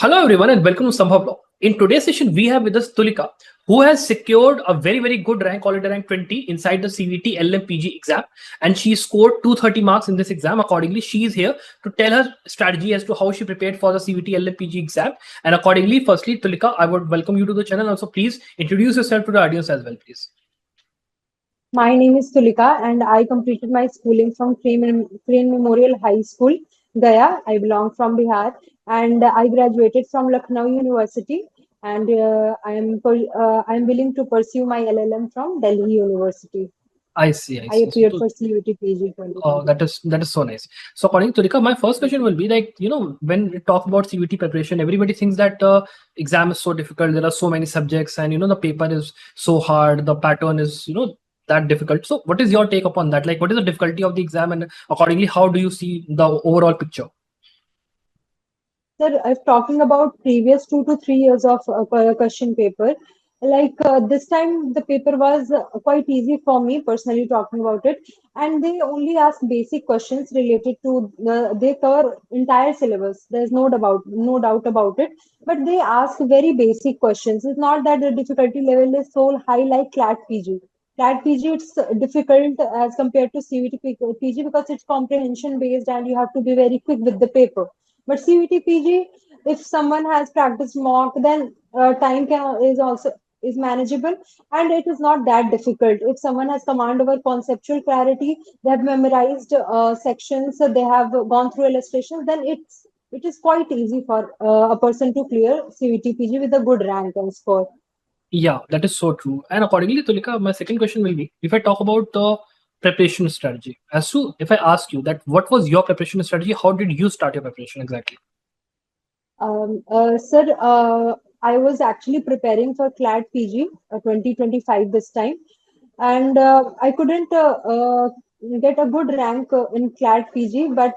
Hello everyone and welcome to Sambhav. In today's session, we have with us Tullika, who has secured a very good rank, already rank 20 inside the CUET LLM PG exam, and she scored 230 marks in this exam. Accordingly, she is here to tell her strategy as to how she prepared for the CUET LLM PG exam. And accordingly, firstly, Tullika, I would welcome you to the channel. Also, please introduce yourself to the audience as well, please. My name is Tullika and I completed my schooling from Crane Memorial High School, Gaya. I belong from Bihar and I graduated from Lucknow University and I am willing to pursue my LLM from Delhi University. I see. I appeared for CUET PG 2020. That is so nice. So according to Tulika, my first question will be like, when we talk about CUET preparation, everybody thinks that exam is so difficult. There are so many subjects, and the paper is so hard. The pattern is that difficult. So what is your take upon that? Like, what is the difficulty of the exam, and accordingly, how do you see the overall picture? Sir, I'm talking about previous 2 to 3 years of question paper. This time, the paper was quite easy for me personally talking about it, and they only ask basic questions related to they cover entire syllabus. There's no doubt about it, but they ask very basic questions. It's not that the difficulty level is so high like CLAT PG. CLAT PG it's difficult as compared to CUET PG because it's comprehension based and you have to be very quick with the paper. But CUET PG, if someone has practiced mock, then is manageable and it is not that difficult. If someone has command over conceptual clarity, they have memorized sections, so they have gone through illustrations, then it is quite easy for a person to clear CUET PG with a good rank and score. Yeah, that is so true. And accordingly, Tulika, my second question will be, if I talk about the preparation strategy, as to if I ask you that what was your preparation strategy, how did you start your preparation exactly? Sir, I was actually preparing for CLAT PG 2025 this time, and I couldn't get a good rank in CLAT PG, but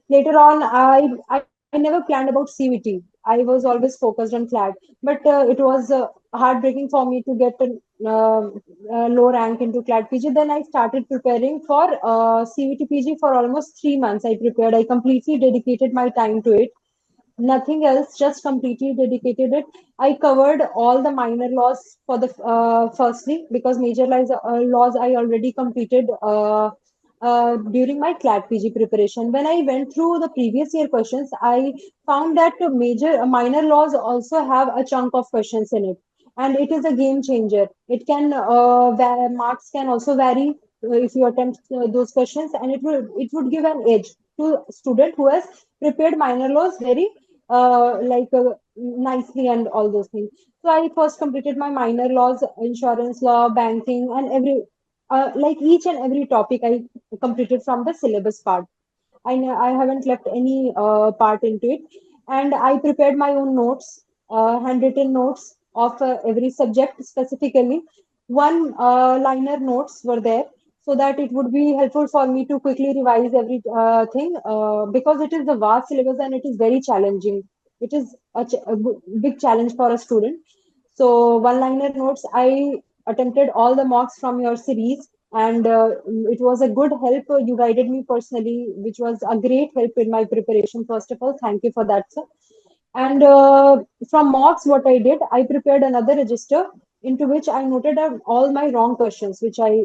later on, I never planned about CUET. I was always focused on CLAT, but it was heartbreaking for me to get a low rank into CLAT PG. Then I started preparing for CUET PG for almost 3 months. I prepared. I completely dedicated my time to it, nothing else, just completely dedicated it. I covered all the minor laws for the firstly because major laws I already completed during my CLAT PG preparation. When I went through the previous year questions, I found that minor laws also have a chunk of questions in it, and it is a game changer. It can marks can also vary if you attempt those questions, and it would give an edge to student who has prepared minor laws very nicely and all those things. So I first completed my minor laws, insurance law, banking, and each and every topic I completed from the syllabus part. I haven't left any part into it, and I prepared my own notes, handwritten notes of every subject specifically. One liner notes were there so that it would be helpful for me to quickly revise every thing because it is a vast syllabus and it is very challenging. It is big challenge for a student. So one liner notes, I attempted all the mocks from your series, and it was a good help. You guided me personally, which was a great help in my preparation. First of all, thank you for that, sir. And from mocks, what I did, I prepared another register into which I noted down all my wrong questions, which I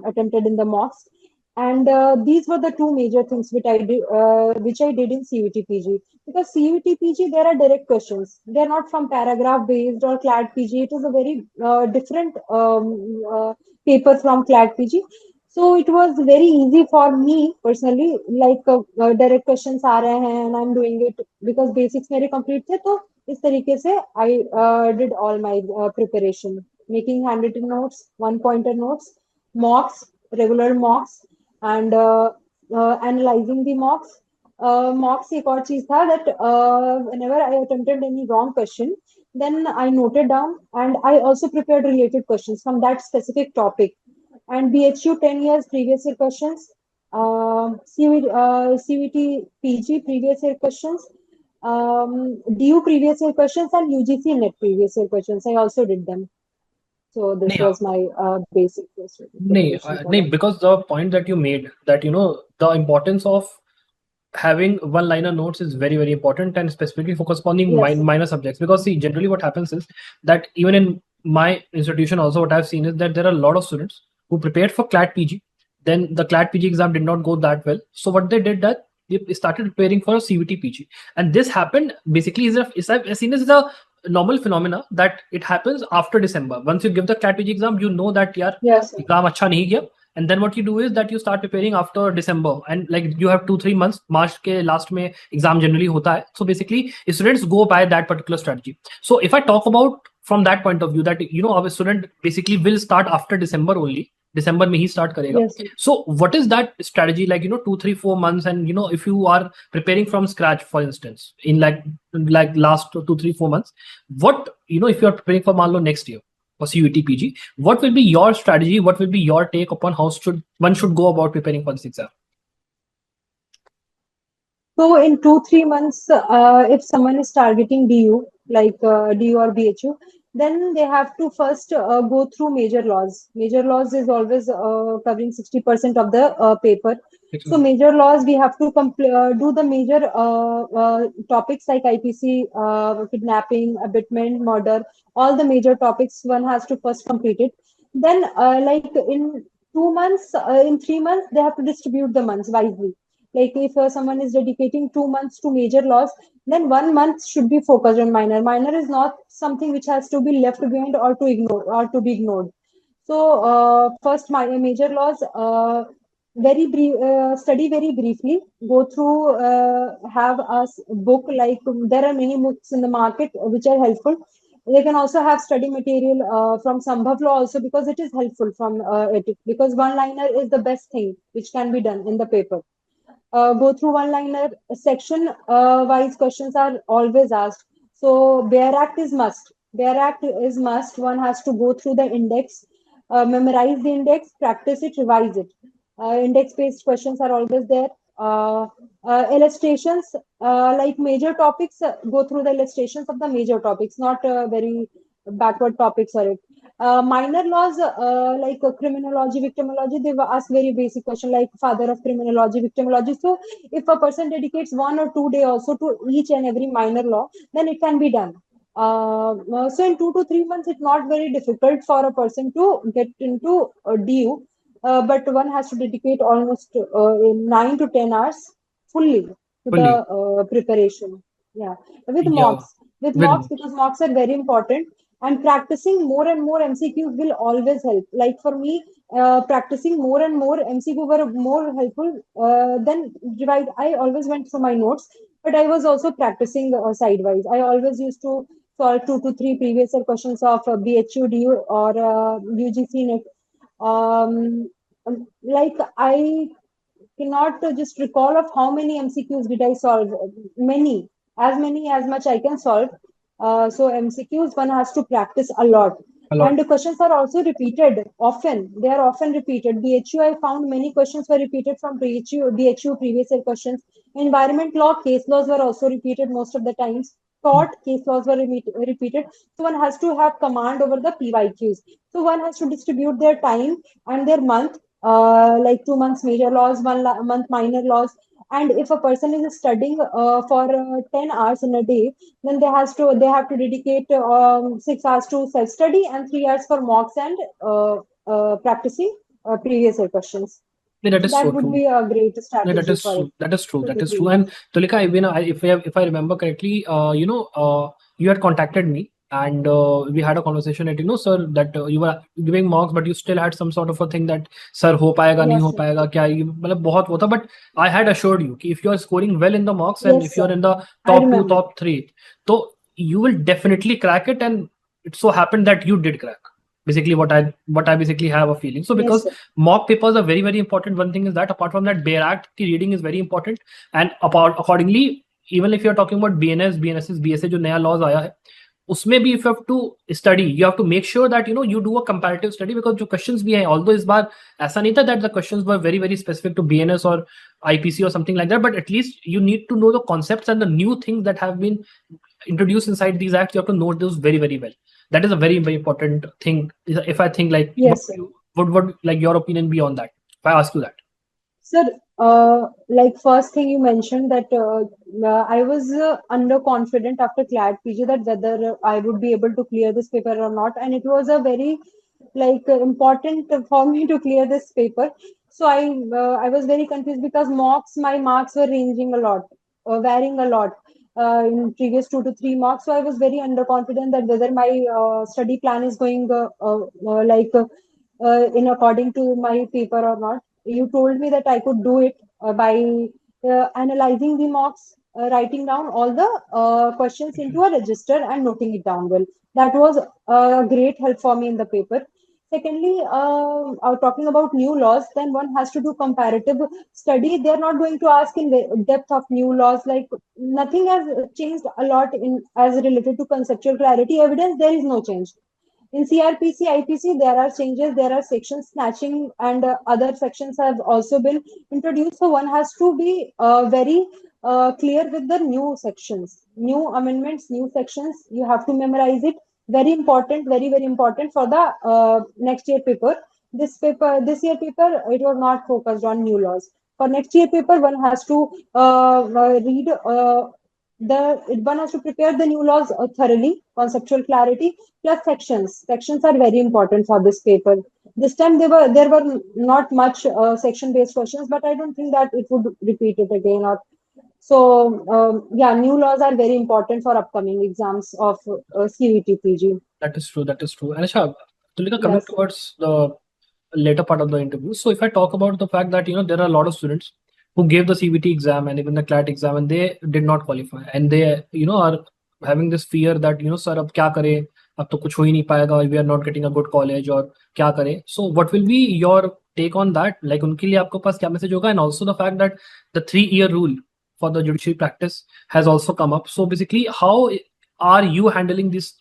attempted in the mocks. And these were the two major things which I did in CUET PG. Because CUET PG, there are direct questions. They are not from paragraph based or CLAT PG. It is a very different paper from CLAT PG. So it was very easy for me personally, direct questions आ रहे हैं and I'm doing it because basics मेरे complete थे, तो इस तरीके से I did all my preparation, making handwritten notes, one pointer notes, mocks, regular mocks, and analyzing the mocks. Mocks एक और चीज था that whenever I attempted any wrong question, then I noted down and I also prepared related questions from that specific topic. And BHU 10 years previous year questions, CUET PG previous year questions, DU previous year questions, and UGC net previous year questions. I also did them. So this was my basic question. Because the point that you made, that the importance of having one-liner notes is very, very important, and specifically focus upon the Yes. minor subjects. Because see, generally what happens is that even in my institution also, what I've seen is that there are a lot of students who prepared for CLAT PG. Then the CLAT PG exam did not go that well. So what they did, that they started preparing for a CUET PG. And this happened basically I've seen this as a normal phenomena, that it happens after December. Once you give the CLAT PG exam, you know that yaar, Yes, sir. exam acha nahi gaya. And then what you do is that you start preparing after December, and like you have 2-3 months. March ke last mein exam generally hota hai. So basically students go by that particular strategy. So if I talk about from that point of view, that our student basically will start after December only. December mein hi start karega. Yes, sir. So what is that strategy, like 2, 3, 4 months, and if you are preparing from scratch, for instance, in like last 2, 3, 4 months, what if you are preparing for maan lo next year for CUET PG, what will be your strategy? What will be your take upon how one should go about preparing for this exam? So in 2-3 months, if someone is targeting DU, like DU or BHU, then they have to first go through major laws. Major laws is always covering 60% of the paper. So major laws, we have to do the major topics like IPC, kidnapping, abetment, murder, all the major topics one has to first complete it. Then like in 2 months, in 3 months, they have to distribute the months wisely. Like if someone is dedicating 2 months to major laws, then 1 month should be focused on minor. Minor is not something which has to be left behind or to ignore or to be ignored. So first, my major laws, very brief, study very briefly. Go through, have a book. Like there are many books in the market which are helpful. They can also have study material from Sambhav law also, because it is helpful from it, because one liner is the best thing which can be done in the paper. Go through one liner. Section wise questions are always asked. So bare act is must. Bare act is must. One has to go through the index, memorize the index, practice it, revise it. Index based questions are always there. Illustrations, like major topics, go through the illustrations of the major topics, not very backward topics or it. Minor laws, like criminology, victimology, they ask very basic question like father of criminology, victimology. So if a person dedicates 1 or 2 days also to each and every minor law, then it can be done. So in 2 to 3 months, it's not very difficult for a person to get into DU, but one has to dedicate almost 9 to 10 hours fully to the Fully. preparation. Yeah, with Yeah. mocks, with With mocks, because mocks are very important, and practicing more and more MCQs will always help. Like for me, practicing more and more MCQ were more helpful than revise. I always went through my notes, but I was also practicing sidewise. I always used to solve 2 to 3 previous year questions of BHU, DU, or UGC net. Like I cannot just recall of how many MCQs did I solve. Many as much I can solve. So MCQs one has to practice a lot. a lot. And the questions are also repeated often. They are often repeated. BHU, I found many questions were repeated from BHU previous year questions. Environment law, case laws were also repeated most of the times. Taught case laws were repeated. So one has to have command over the PYQs. So one has to distribute their time and their month, like 2 months major laws, month minor laws. And if a person is studying for 10 hours in a day, then they have to dedicate 6 hours to self study and 3 hours for mocks and practicing previous year questions. Yeah, that So is that so would true. be a great Yeah, that strategy is for it. true. That is true. two That to is three true. And months. Tullika, if I remember correctly, you had contacted me, and we had a conversation that sir, that you were giving mocks, but you still had some sort of a thing that sir हो पाएगा नहीं Yes, हो sir. पाएगा क्या ये मतलब बहुत वो था. But I had assured you कि if you are scoring well in the mocks, and Yes, if you are sir. in the I top 2, remember. top 3, so you will definitely crack it. And it so happened that you did crack. Basically, what I basically have a feeling. So Yes, because sir. mock papers are very, very important. One thing is that apart from that, bare act the reading is very important. And accordingly, even if you're talking about BNS's BSA जो नया laws आया है, उसमें भी if you have to study, you have to make sure that you do a comparative study, because जो questions भी हैं, although इस बार ऐसा नहीं था that the questions were very, very specific to BNS or IPC or something like that, but at least you need to know the concepts and the new things that have been introduced inside these acts. You have to know those very, very well. That is a very, very important thing. If I think like, Yes, sir. what would like your opinion be on that? If I ask you that. Sir, like first thing you mentioned that I was underconfident after CLAT PG that whether I would be able to clear this paper or not, and it was a very like important for me to clear this paper. So I was very confused because my marks were ranging a lot, varying a lot in previous 2 to 3 marks. So I was very underconfident that whether my study plan is going in according to my paper or not. You told me that I could do it by analyzing the mocks, writing down all the questions into a register and noting it down well. That was a great help for me in the paper. Secondly, talking about new laws, then one has to do comparative study. They are not going to ask in depth of new laws. Like nothing has changed a lot in as related to conceptual clarity. Evidence, there is no change. In CRPC, IPC, there are changes, there are sections snatching, and other sections have also been introduced. So one has to be very clear with the new sections, new amendments, new sections. You have to memorize it. Very important, very, very important for the next year paper. This year paper, it was not focused on new laws. For next year paper, one has to read one has to prepare the new laws thoroughly, conceptual clarity, plus sections. Sections are very important for this paper. This time there were not much section based questions, but I don't think that it would repeat it again. Or so yeah, new laws are very important for upcoming exams of CUET PG. That is true. That is true. And Asha, Tulika, coming Yes. towards the later part of the interview. So if I talk about the fact that there are a lot of students who gave the CBT exam and even the CLAT exam and they did not qualify, and they are having this fear that sir अब क्या करें, अब तो कुछ हो ही नहीं पाएगा, we are not getting a good college और क्या करें. So what will be your take on that? Like उनके लिए आपके पास क्या message होगा? And also the fact that the 3-year rule for the judiciary practice has also come up. So basically, how are you handling this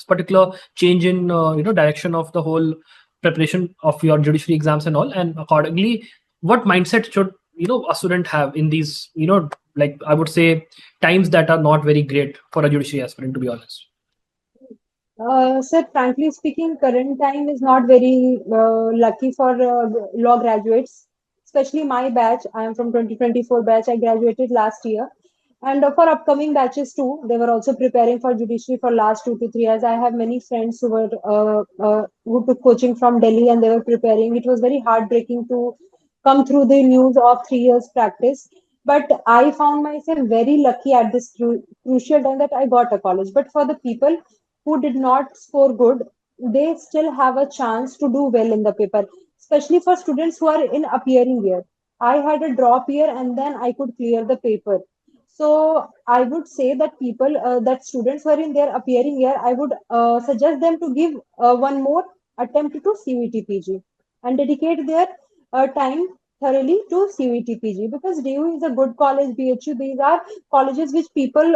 particular change in direction of the whole preparation of your judiciary exams and all, and accordingly what mindset should a student have in these like I would say times that are not very great for a judiciary aspirant, to be honest? Sir, frankly speaking, current time is not very lucky for law graduates, especially my batch. I am from 2024 batch. I graduated last year. And for upcoming batches too, they were also preparing for judiciary for last 2 to 3 years. I have many friends who took coaching from Delhi and they were preparing. It was very heartbreaking to come through the news of 3 years practice. But I found myself very lucky at this crucial time that I got a college. But for the people who did not score good, they still have a chance to do well in the paper, especially for students who are in appearing year. I had a drop year and then I could clear the paper. So I would say that that students who are in their appearing year, I would suggest them to give one more attempt to CUET PG and dedicate their time thoroughly to CUET PG because DU is a good college. BHU, these are colleges which people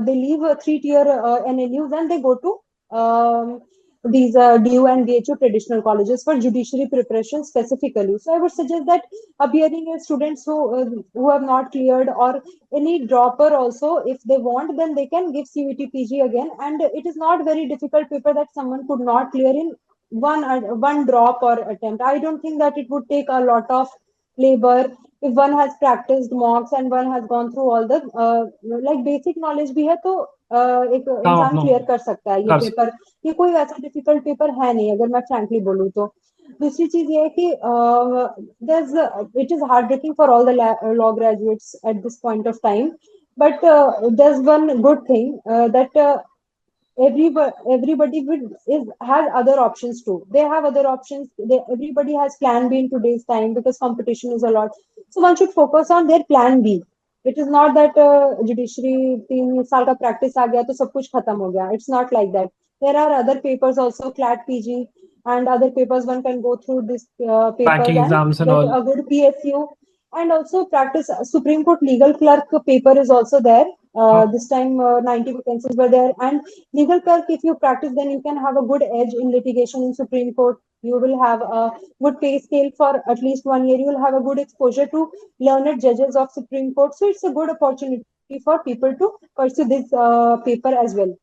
they leave 3 tier NLUs and they go to these DU and BHU traditional colleges for judiciary preparation specifically. So I would suggest that appearing as students who have not cleared or any dropper also, if they want, then they can give CUET PG again. And it is not very difficult paper that someone could not clear in one drop or attempt. I don't think that it would take a lot of labor if one has practiced mocks and one has gone through all the like basic knowledge भी है तो एक हाँ इंसान अपना clear कर सकता है ये कर सकते पेपर. ये कोई वैसा डिफिकल्ट पेपर है नहीं अगर मैं फ्रैंकली बोलूँ तो. दूसरी चीज ये है कि there's it is heartbreaking for all the law graduates at this point of time, but there's one good thing that everybody has other options too. They have other options. Everybody has plan B in today's time because competition is a lot. So one should focus on their plan B. It is not that judiciary 3 साल का practice आ गया तो सब कुछ खत्म हो गया. It's not like that. There are other papers also, CLAT PG and other papers. One can go through these papers banking and exams and get all. a good PSU and also practice. Supreme Court legal clerk paper is also there. हाँ, This time 90 vacancies were there. And legal clerk, if you practice, then you can have a good edge in litigation in Supreme Court. You will have a good pay scale for at least 1 year. You will have a good exposure to learned judges of Supreme Court. So it's a good opportunity for people to pursue this paper as well.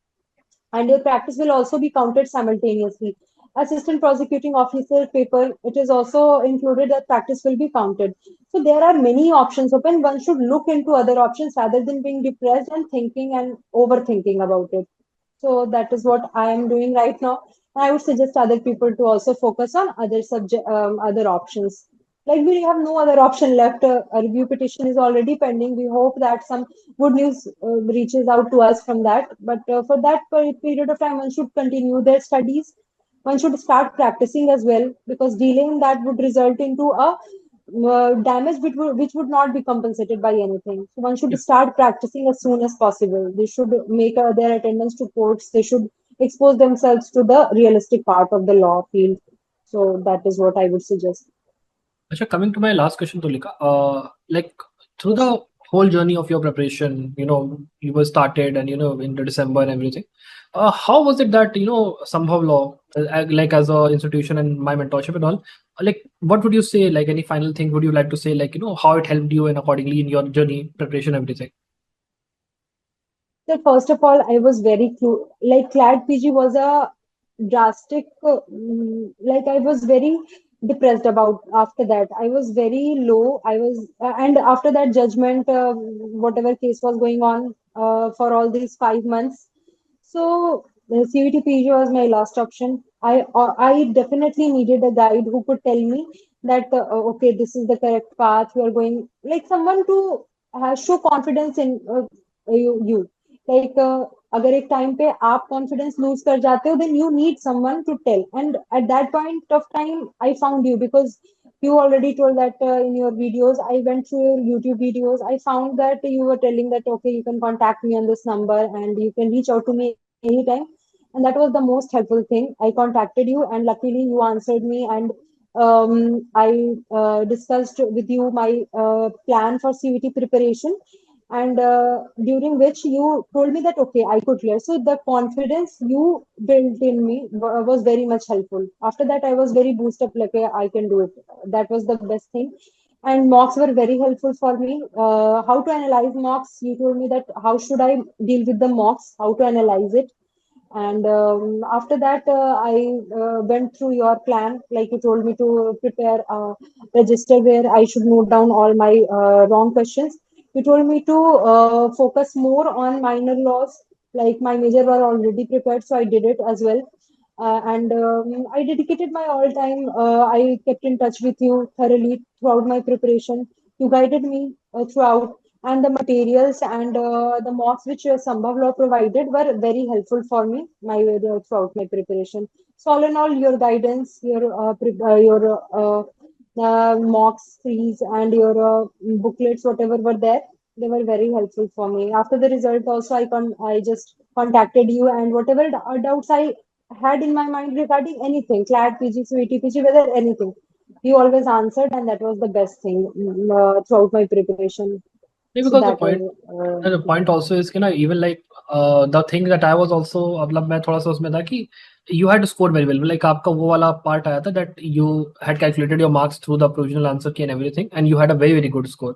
And your practice will also be counted simultaneously. assistant prosecuting officer paper, it is also included that practice will be counted. So there are many options open. One should look into other options rather than being depressed and thinking and overthinking about it. So that is what I am doing right now. I would suggest other people to also focus on other other options. Like we have no other option left. A review petition is already pending. We hope that some good news reaches out to us from that. But for that period of time, one should continue their studies. One should start practicing as well, because delaying that would result into a damage which would not be compensated by anything. So one should start practicing as soon as possible. They should make their attendance to courts. They should expose themselves to the realistic part of the law field. So that is what I would suggest. Acha, coming to my last question, Tullika, like through Yes. the whole journey of your preparation, you were started and, in the December and everything. How was it that, Sambhav Law, like as a institution and my mentorship and all, like, what would you say, like any final thing would you like to say, like, how it helped you and accordingly in your journey, preparation, everything? So first of all, I was very like CLAD PG was a drastic, like I was very depressed about after that. I was very low. I was, and after that judgment, whatever case was going on for all these 5 months. So CUET PG was my last option. I definitely needed a guide who could tell me that okay, this is the correct path. You are going, like someone to show confidence in you. Like अगर एक time पे आप confidence lose कर जाते हो then you need someone to tell, and at that point of time I found you, because you already told that in your videos. I went through your YouTube videos. I found that you were telling that okay, you can contact me on this number and you can reach out to me anytime, and that was the most helpful thing. I contacted you and luckily you answered me, and I discussed with you my plan for CVT preparation, and during which you told me that okay, I could clear. So the confidence you built in me was very much helpful. After that I was very boosted up, like I can do it. That was the best thing. And mocks were very helpful for me. How to analyze mocks, you told me that how should I deal with the mocks, how to analyze it. And after that, I went through your plan. Like you told me to prepare a register where I should note down all my wrong questions. You told me to focus more on minor laws. Like my major were already prepared, so I did it as well. And I dedicated my all time. I kept in touch with you thoroughly throughout my preparation. You guided me throughout, and the materials and the mocks which Sambhav Law provided were very helpful for me throughout my preparation. So all in all, your guidance, your mocks, fees, and your booklets, whatever were there, they were very helpful for me. After the result, also I just contacted you, and whatever doubts I had in my mind regarding anything, CLAD, PG, CVT, PG, whether anything, you always answered, and that was the best thing throughout my preparation. Yeah, So because that the point also is कि ना even like the thing that I was also मतलब मैं थोड़ा सा उसमें था कि you had scored very well, like आपका वो वाला part आया था that you had calculated your marks through the provisional answer key and everything and you had a very good score,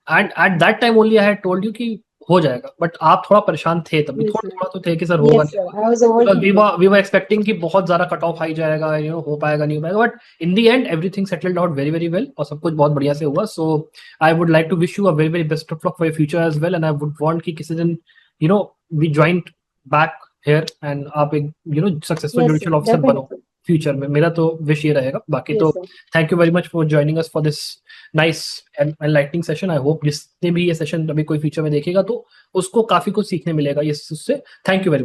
and at that time only I had told you कि हो जाएगा, but आप थोड़ा परेशान थे तभी, yes, थोड़ा sir. थोड़ा तो थे कि सर होगा Yes, नहीं sir. होगा, I was because we overthinking. were we were expecting कि बहुत ज़्यादा कट ऑफ आई जाएगा, हो पाएगा नहीं हो पाएगा, but in the end everything settled out very well और सब कुछ बहुत बढ़िया से हुआ. So I would like to wish you a very best of luck for your future as well, and I would want कि किसी दिन we joined back here and आप एक successful Yes, sir. judicial officer बनो Definitely. Future में. मेरा तो wish ये रहेगा. बाकी तो Yes, sir. Thank you very much for joining us for this nice and enlightening session. I hope जिसने भी ये सेशन अभी कोई फ्यूचर में देखेगा तो उसको काफी कुछ सीखने मिलेगा ये उससे. Thank you very much.